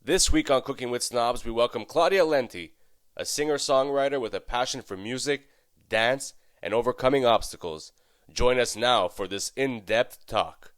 This week on Cooking with Snobs, we welcome Claudia Lenti, a singer-songwriter with a passion for music, dance, and overcoming obstacles. Join us now for this in-depth talk.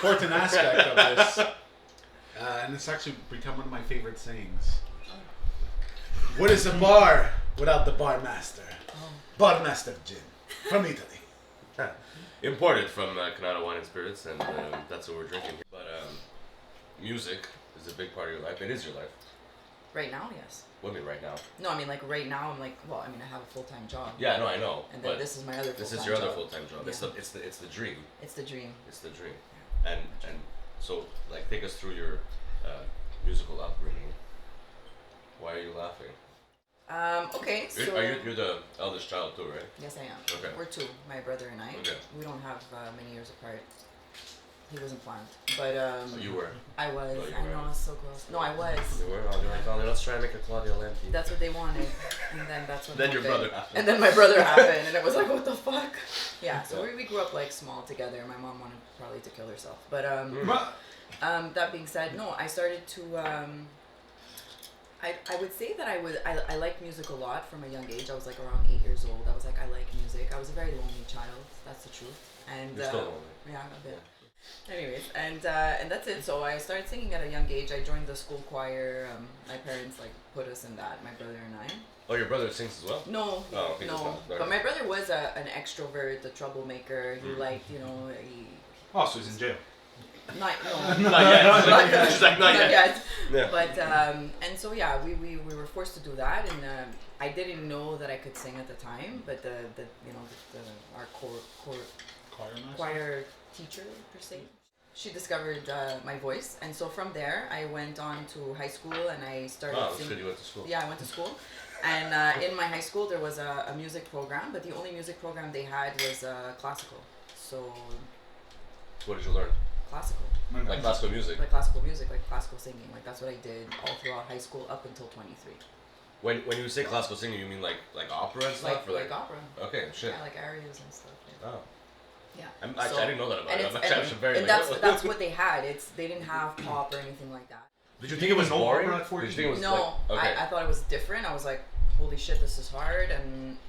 Important aspect of this, and it's actually become one of my favorite sayings. What is a bar without the bar master? Bar master gin from Italy. Imported from Canada Wine and Spirits, and that's what we're drinking here. But music is a big part of your life. It is your life. Right now, yes. What do you mean right now? No, I mean like right now. I'm like, well, I mean I have a full-time job. Yeah, no, I know. And then this is my other full-time job. This is your other full-time job. Yeah. It's the dream. It's the dream. It's the dream. And so, like, take us through your musical upbringing. Why are you laughing? Okay, so... You're the eldest child too, right? Yes, I am. Okay. We're two, my brother and I. Okay. We don't have many years apart. He wasn't planned, but You were. I was. Oh, you I were. know, it's so gross. No, I was. You were? Oh, you're like, oh, let's try and make a Claudia Lenti. That's what they wanted, and then that's what Then your happened. brother happened. And then my brother happened, and it was like, what the fuck? Yeah, so we grew up like small together. My mom wanted probably to kill herself, but that being said, no, I started to. I would say that I liked music a lot from a young age. I was like around 8 years old. I was like, I like music. I was a very lonely child. That's the truth. And you're still lonely. Yeah, a bit. Anyways, and that's it. So I started singing at a young age. I joined the school choir. My parents like put us in that. My brother and I. Oh, your brother sings as well? No, Oh, okay, no. But my brother was an extrovert, a troublemaker. He liked, Oh, so he's in jail. Not Not yet. She's like, not not yet. yet. Yeah. But and so yeah, we were forced to do that, and I didn't know that I could sing at the time. But our choir teacher per se, she discovered my voice, and so from there I went on to high school and I started singing. So you went to school. Yeah, I went to school, and in my high school there was a music program, but the only music program they had was classical. So What did you learn? classical. Like classical music? Like classical music, like classical singing. Like that's what I did all throughout high school up until 23. When you say classical singing, you mean like opera and stuff? Like opera. Okay, shit. Yeah, like arias and stuff. Yeah. Oh. Yeah. I didn't know that about it. I'm actually very and that's what they had. They didn't have pop or anything like that. Did you think it was boring? Opera at 14? Did you think it was No, like, okay. I thought it was different. I was like, holy shit, this is hard,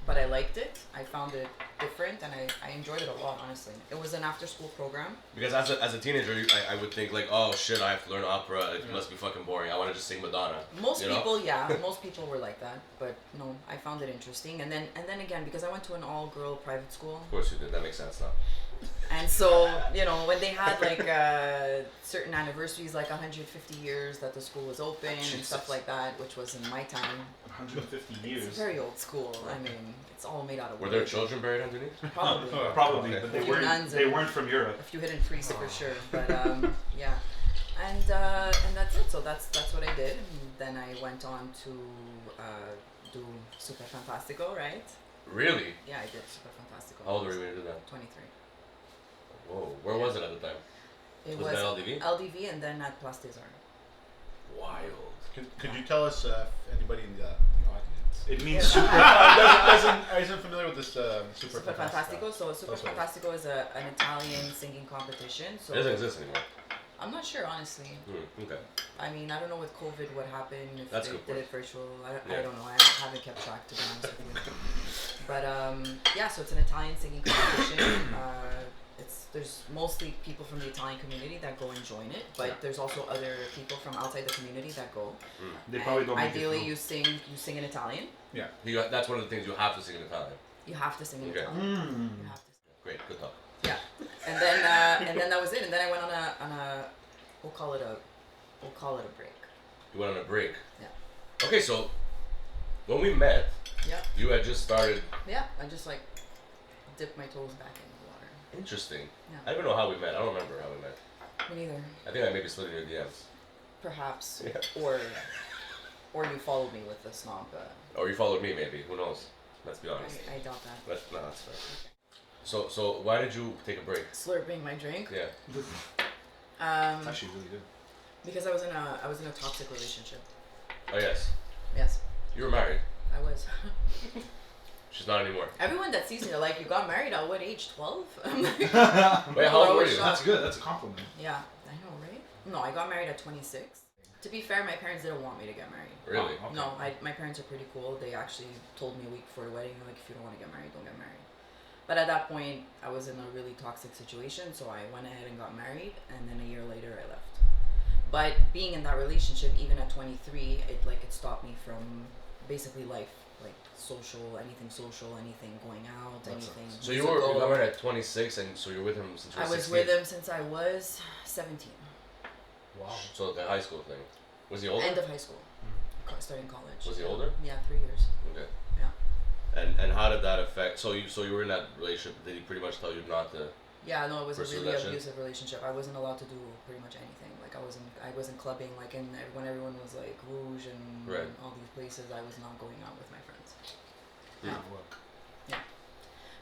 but I liked it. I found it different, and I enjoyed it a lot, honestly. It was an after-school program. Because as a teenager, I would think like, oh shit, I have to learn opera. It must be fucking boring. I want to just sing Madonna. Most people were like that, but no, I found it interesting. And then again, because I went to an all-girl private school. Of course you did. That makes sense now. And so, when they had like certain anniversaries, like 150 years that the school was open and stuff like that, which was in my time. 150 years. It's very old school. I mean, it's all made out of wood. Were there children buried underneath? Probably. Probably, Okay. but A few nuns they and weren't from Europe. A few hidden priests for sure, but yeah. And that's it. So that's what I did. And then I went on to do Super Fantastico, right? Really? Yeah, I did Super Fantastico. How old were you when you did that? 23. Whoa. Where was it at the time? It Was was it LDV? LDV and then at Place des Arts. Wild. Could you tell us, anybody in the audience? It means Yeah. super. Isn't familiar with this Super Super Fantastico. So Super That's what- Fantastico is an Italian singing competition. So It doesn't exist anymore. I'm not sure, honestly. Okay. I mean, I don't know with COVID what happened, if That's they good did point. it virtual. Yeah. I don't know. I haven't kept track, to be honest with you. But yeah, so it's an Italian singing competition. There's mostly people from the Italian community that go and join it, but there's also other people from outside the community that go. They probably don't. Ideally, make it you sing in Italian. Yeah. That's one of the things you have to sing in Italian. You have to sing in Okay. Italian. You have to. Great. Good talk. Yeah, and then that was it. And then I went on a we'll call it a break. You went on a break. Yeah. Okay, so when we met, Yeah. you had just started. Yeah, I just like dip my toes back in the water. Interesting. Yeah. I don't even know how we met. I don't remember how we met. Me neither. I think I maybe slid in your DMs. Perhaps. Yeah. Or you followed me with the snob. Or you followed me, maybe. Who knows? Let's be honest. I doubt that. No, that's fair. So why did you take a break? Slurping my drink. Yeah. It's actually really good. Because I was in a toxic relationship. Oh yes. Yes, You were married. I was. She's not anymore. Everyone that sees me, they're like, you got married at what age? 12? I'm like, Wait, how old were you? That's good. That's a compliment. yeah, I know, right? No, I got married at 26. To be fair, my parents didn't want me to get married. Really? Oh, okay. No, my parents are pretty cool. They actually told me a week before the wedding, they're like, if you don't want to get married, don't get married. But at that point, I was in a really toxic situation, so I went ahead and got married, and then a year later, I left. But being in that relationship, even at 23, it stopped me from basically life, like anything going out, anything. So you got married at 26, and so you were with him since you were 16? I was with him since I was 17. Wow. So the high school thing. Was he older? End of high school. Starting college. Was he older? Yeah, 3 years. Okay. Yeah. And how did that affect? So you were in that relationship. Did he pretty much tell you not to? Yeah, no, it was a pursue really that shit? abusive relationship. I wasn't allowed to do pretty much anything. Like I wasn't clubbing. Like when everyone was like Rouge and Right. all these places, I was not going out with my friends. Yeah. Yeah.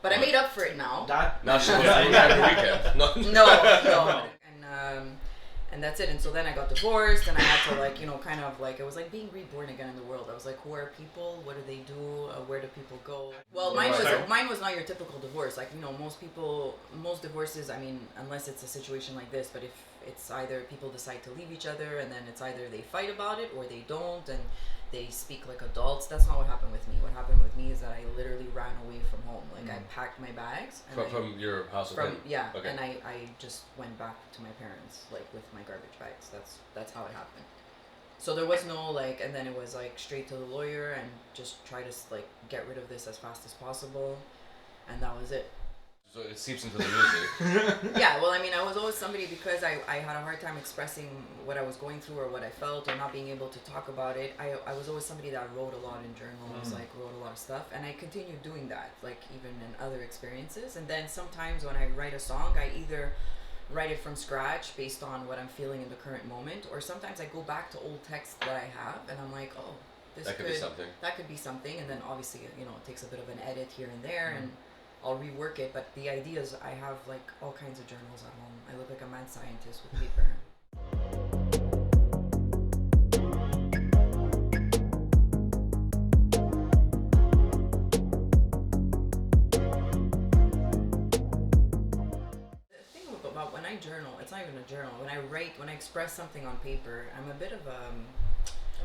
But I made up for it now. Now she goes out every weekend. No. No. And that's it. And so then I got divorced, and I had to it was like being reborn again in the world. I was like, who are people? What do they do? Where do people go? Well, mine was not your typical divorce. Like, most divorces, I mean, unless it's a situation like this, but if it's either people decide to leave each other, and then it's either they fight about it or they don't, and they speak like adults. That's not what happened with me. What happened with me is that I literally ran away from home. Like I packed my bags. And From your house with him? Yeah. Okay. And I just went back to my parents, like with my garbage bags. That's how it happened. So there was no and then it was like straight to the lawyer and just try to get rid of this as fast as possible, and that was it. So it seeps into the music. Yeah, well, I mean, I was always somebody, because I had a hard time expressing what I was going through or what I felt, or not being able to talk about it. I was always somebody that wrote a lot in journals, wrote a lot of stuff, and I continued doing that, even in other experiences. And then sometimes when I write a song, I either write it from scratch based on what I'm feeling in the current moment, or sometimes I go back to old texts that I have, and I'm like, oh, That could be something. That could be something, and then obviously, it takes a bit of an edit here and there, and I'll rework it, but the idea is I have all kinds of journals at home. I look like a mad scientist with paper. The thing about when I journal, it's not even a journal. When I express something on paper, I'm a bit of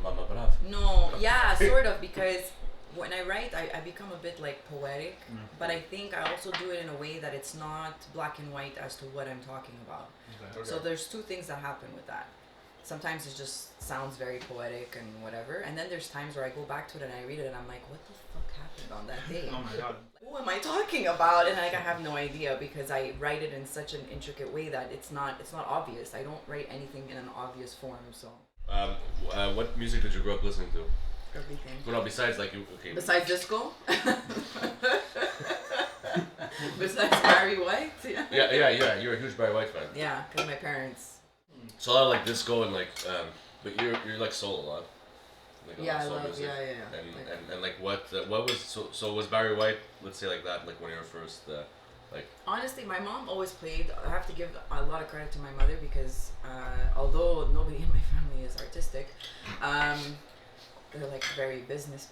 Mama brav. no, yeah, sort of, because when I write, I become a bit poetic, but I think I also do it in a way that it's not black and white as to what I'm talking about. Okay. So there's two things that happen with that. Sometimes it just sounds very poetic and whatever, and then there's times where I go back to it and I read it and I'm like, what the fuck happened on that day? Oh my god. Who am I talking about? And I have no idea, because I write it in such an intricate way that it's not obvious. I don't write anything in an obvious form. So What music did you grow up listening to? everything. Well, no, besides you. Okay. Besides disco? Besides Barry White? Yeah. Yeah. You're a huge Barry White fan. Yeah, because my parents. So a lot of disco and but you're soul a lot. Yeah, I soul love. music. Yeah. And what was so was Barry White? Let's say that one of your first Honestly, my mom always played. I have to give a lot of credit to my mother, because although nobody in my family is artistic, they're very business,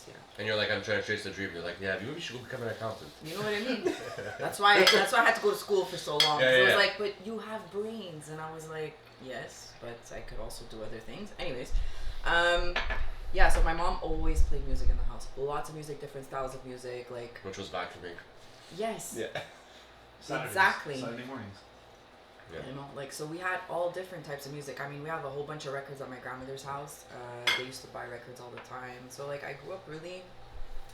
yeah. And you're I'm trying to chase the dream. You're yeah, maybe you should go become an accountant. You know what I mean? That's why I had to go to school for so long. Yeah, It yeah. was but you have brains, and I was like, yes, but I could also do other things. Anyways, yeah. So my mom always played music in the house. Lots of music, different styles of music, Which was back for me. Yes. Yeah. Saturdays, Exactly. Saturday mornings. Yeah. So we had all different types of music. I mean, we have a whole bunch of records at my grandmother's house. They used to buy records all the time. So I grew up really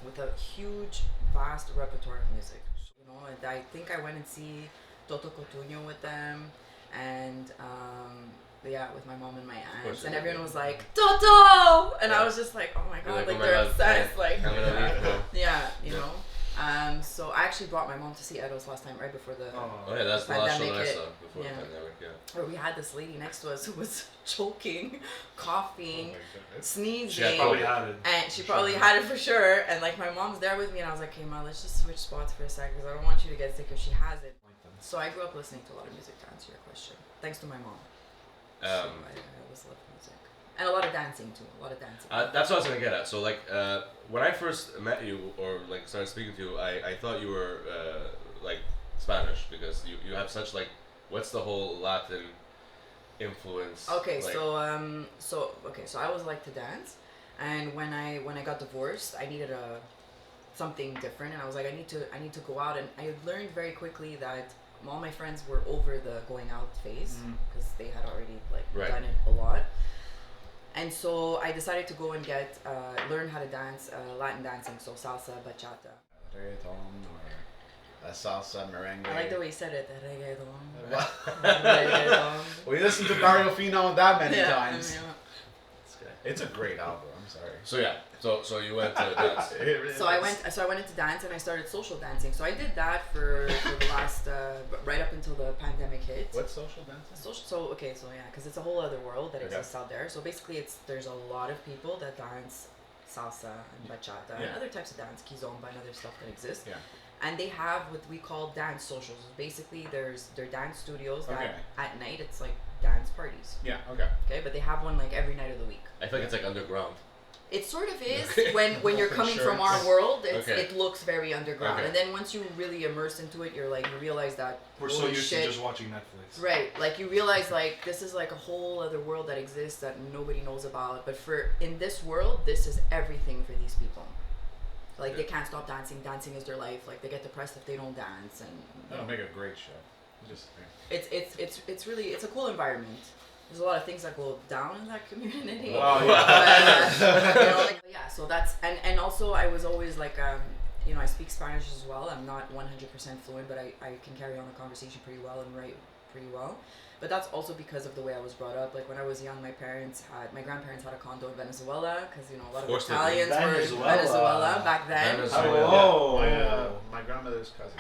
with a huge, vast repertoire of music. And I think I went and see Toto Cotugno with them, and with my mom and my aunts, and everyone was like, Toto! And I was just like, oh my god, oh my they're God, obsessed. I'm gonna leave now. Yeah, So I actually brought my mom to see Edos last time, right before the Oh yeah, that's the last show that I pandemic saw hit. before the pandemic. Yeah. Where we had this lady next to us who was choking, coughing, Oh sneezing. She Probably had it. And she probably had it for sure. And like my mom's there with me, and I was like, "Okay, Ma, let's just switch spots for a sec because I don't want you to get sick if she has it." So I grew up listening to a lot of music, to answer your question. Thanks to my mom. So I always loved music. And a lot of dancing too. A lot of dancing. That's what I was gonna get at. So like, when I first met you or like started speaking to you, I thought you were like Spanish because you have such like, what's the whole Latin influence? Okay, like, so I always liked to dance, and when I got divorced, I needed something different, and I was like, I need to go out, and I learned very quickly that all my friends were over the going out phase because they had already like done it a lot. And so I decided to go and learn how to dance Latin dancing, so salsa, bachata. Reggaeton or salsa, merengue. I like the way you said it. Reggaeton. Well, Reggaeton. we listened to Barrio Fino that many Yeah, times. yeah. It's a great album. I'm sorry. So yeah, so you went to dance. It really So I is. went into dance and I started social dancing. So I did that for the last right up until the pandemic hit. What's social dancing? So yeah, because it's a whole other world that exists out there. So basically, there's a lot of people that dance salsa and bachata and other types of dance, kizomba and other stuff that exists. Yeah. And they have what we call dance socials. Basically, they're dance studios that at night it's like dance parties. Yeah. Okay. Okay, but they have one like every night of the week. I feel like it's like underground. It sort of is when you're coming from our world. It looks very underground, and then once you really immerse into it, you realize that We're so used to just watching Netflix. Right, like you realize like this is like a whole other world that exists that nobody knows about. But in this world, this is everything for these people. Like they can't stop dancing. Dancing is their life. Like they get depressed if they don't dance, and That'll make a great show. Just it's really a cool environment. There's a lot of things that go down in that community. Oh yeah. But, so that's and also I was always like I speak Spanish as well. I'm not 100% fluent, but I can carry on a conversation pretty well and write pretty well. But that's also because of the way I was brought up. Like when I was young, my grandparents had a condo in Venezuela because a lot of Italians were in Venezuela back then. My grandmother's cousin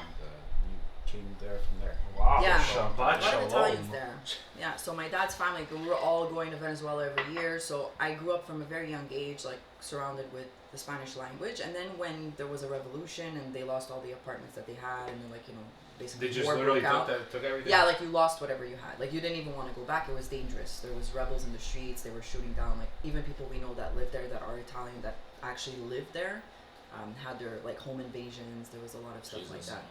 came there from there. Wow. Yeah, Shabbat a lot of shalom. Italians there. Yeah, so my dad's family, we were all going to Venezuela every year. So I grew up from a very young age, like surrounded with the Spanish language. And then when there was a revolution and they lost all the apartments that they had, and then basically They just war literally broke out. took everything? Yeah, like you lost whatever you had. Like you didn't even want to go back. It was dangerous. There was rebels in the streets. They were shooting down like even people we know that live there that are Italian that actually lived there, had their like home invasions. There was a lot of stuff like that.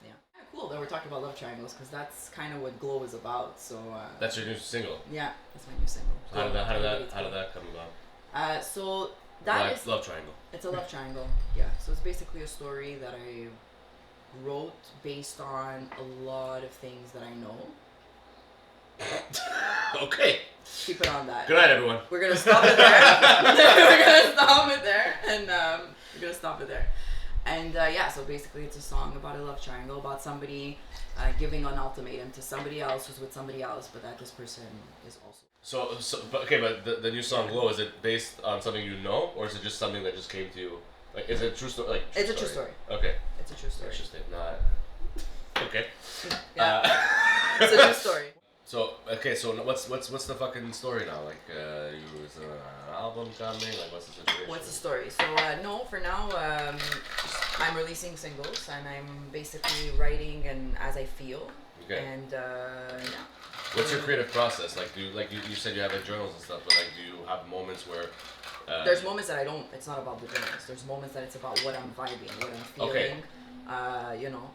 Yeah, cool that we're talking about love triangles because that's kind of what Glow is about. So That's your new single. yeah, that's my new single. How did that come about? So that is Love Triangle. it's a love triangle. Yeah, so it's basically a story that I wrote based on a lot of things that I know. Okay. Keep it on that. Good night, everyone. We're gonna stop it there. We're gonna stop it there, and we're gonna stop it there. And so basically, it's a song about a love triangle, about somebody giving an ultimatum to somebody else who's with somebody else, but that this person is also. But the new song "Glow" is it based on something you know, or is it just something that just came to you? Like, is it a true story? Like, It's a true story. Okay. It's a true story. Interesting. Not. Okay. Yeah. It's a true story. So what's the fucking story now? Like, is an album coming? Like, what's the situation? What's the story? So no, for now, I'm releasing singles, and I'm basically writing and as I feel. Okay. And What's your creative process? Like, you said you have like journals and stuff, but like, do you have moments where? There's moments that I don't. It's not about the journals. There's moments that it's about what I'm vibing, what I'm feeling. Okay.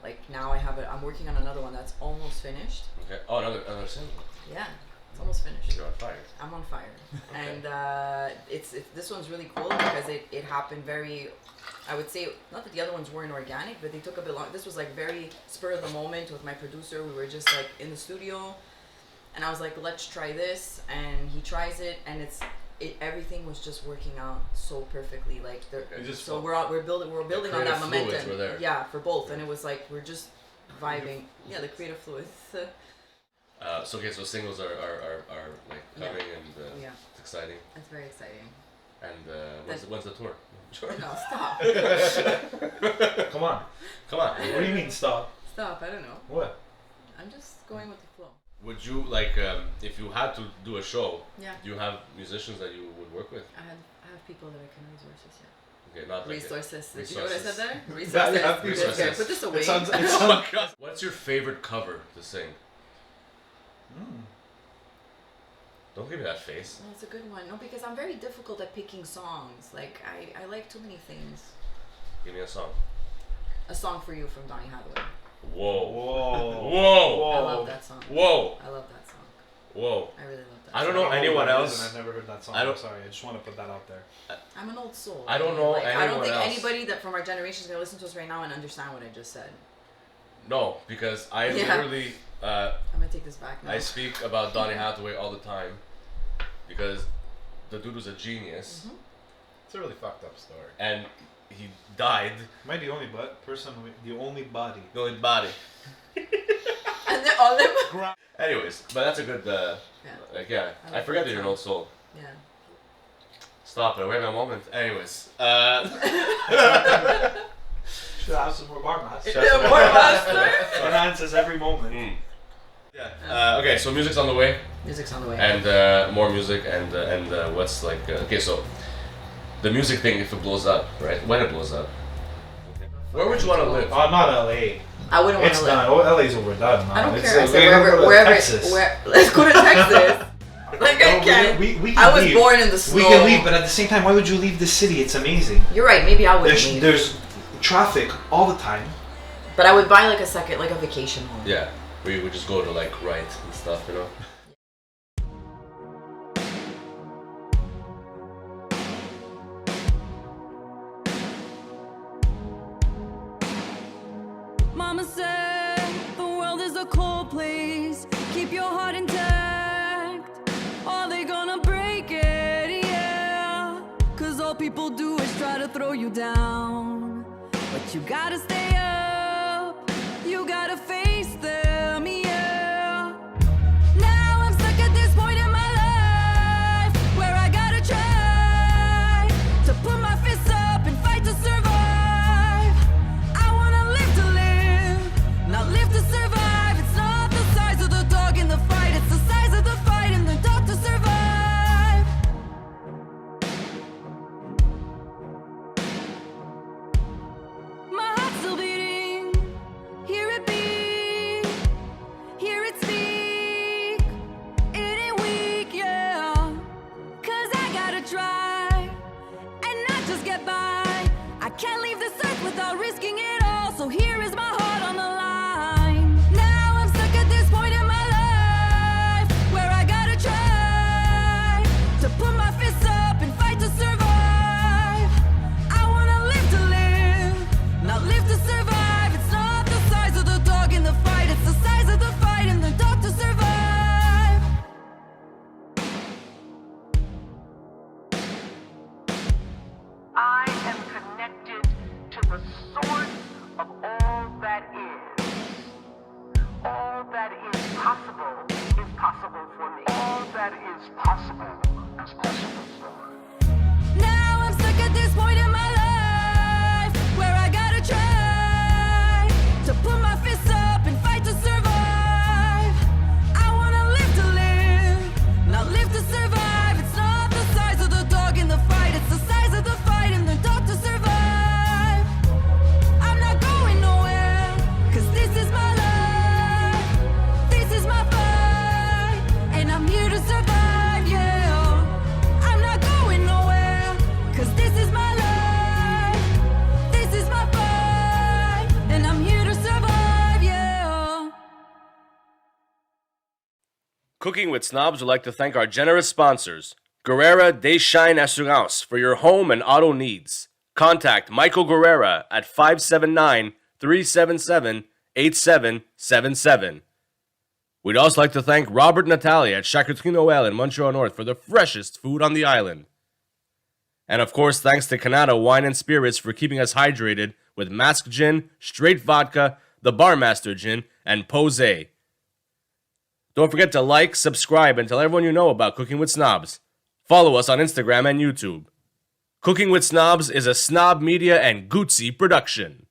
Like now I'm working on another one that's almost finished. Okay. Oh, another single. Yeah, it's almost finished. You're on fire. I'm on fire. Okay. And it's this one's really cool because it happened very. I would say not that the other ones weren't organic, but they took a bit long. This was like very spur of the moment with my producer. We were just like in the studio, and I was like, let's try this, and he tries it, and everything was just working out so perfectly. Like we're building on that momentum. Fluids were there. Yeah, for both, and it was like we're just vibing. Yeah, the creative fluids. So singles are like coming and it's exciting. It's very exciting. And when's the tour? Sure. No, stop. Come on. Come on. What do you mean stop? Stop. I don't know. What? I'm just going with the flow. Would you like if you had to do a show? Yeah. Do you have musicians that you would work with? I have people that I can resources. Yeah. Okay, not like Resources. Did you know resources. what I said there? Yeah, Resources. yeah, resources. Okay, put this away. It sounds. It Oh sounds my God. What's your favorite cover to sing? Don't give me that face. No, it's a good one. No, because I'm very difficult at picking songs. Like I like too many things. Give me a song. A song for you from Donny Hathaway. Whoa. Whoa. Whoa. I love that song. Whoa. I love that song. Whoa. I really love that. I don't song. know anyone what that else. is, and I've never heard that song. I don't- I'm sorry. I just want to put that out there. I'm an old soul. I don't know Like, I don't anyone think else. anybody that from our generation is gonna listen to us right now and understand what I just said. No, because I Yeah. literally I'm gonna take this back now. I speak about Donny Hathaway all the time because the dude was a genius It's a really fucked up story. and he died. Am I the only person, the only body? The only body. And then all them. Anyways, but that's a good. Yeah. Like yeah, I I like forget that that you're an song. old soul. Yeah. Stop it. Wait a moment. Anyways, Should have some more bar masks. Shut up. More master. Enhances every moment. yeah. Okay, so music's on the way, Music's on the way. and more music, and what's like okay, so the music thing if it blows up, right? When it blows up, where would you want to live? Oh, not LA. I wouldn't want It's to done. live. Oh, LA's overdone. Man. I don't It's care. I like, said we're gonna wherever, go to Texas. let's go to Texas. Like I can. We can I was leave. born in the snow. We can leave, but at the same time, why would you leave the city? It's amazing. You're right. Maybe I would leave. There's traffic all the time. But I would buy like a vacation home. Yeah, we would just go to like Wright and stuff, you know. Mama said the world is a cold place. Keep your heart intact. Are they gonna break it? Yeah. Cause all people do is try to throw you down. But you gotta stay up. You gotta face them, yeah. Now I'm stuck at this point in my life where I gotta try to put my fists up and fight to survive. I wanna live to live, not live to survive. It's not the size of the dog in the fight, it's the size of the fight and the dog to survive. My heart's still beating, hear it beat, hear it speak. It ain't weak, yeah. Cause I gotta try and not just get by. I can't leave this earth without risking it all. So here is my heart on the line. Now I'm stuck at this point in my life where I gotta try to put my fists up and fight to survive. I wanna live to live, not live to survive. It's not the size of the dog in the fight, it's the size of the fight and the dog to survive. I am connected to the source of all that is. All that is possible for me. All that is possible for me. Now I'm stuck at this point in my life where I gotta try to put my fists up and fight to survive. I wanna live to live, not live to survive. It's not the size of the dog in the fight, it's the size of the fight and the dog to survive. I'm not going nowhere, cause this is my life, this is my fight, and I'm here to survive, yeah. I'm not going nowhere, cause this is my life, this is my fight, and I'm here to survive, yeah. Cooking with Snobs would like to thank our generous sponsors, Guerrera Desshine Assurance, for your home and auto needs. Contact Michael Guerrera at 579-377-8777. We'd also like to thank Robert Natalia at Charcuterie Noël in Montreal North for the freshest food on the island. And of course, thanks to Canada Wine and Spirits for keeping us hydrated with Mask Gin, Straight Vodka, the Barmaster Gin, and Posé. Don't forget to like, subscribe, and tell everyone you know about Cooking with Snobs. Follow us on Instagram and YouTube. Cooking with Snobs is a Snob Media and Gootsy production.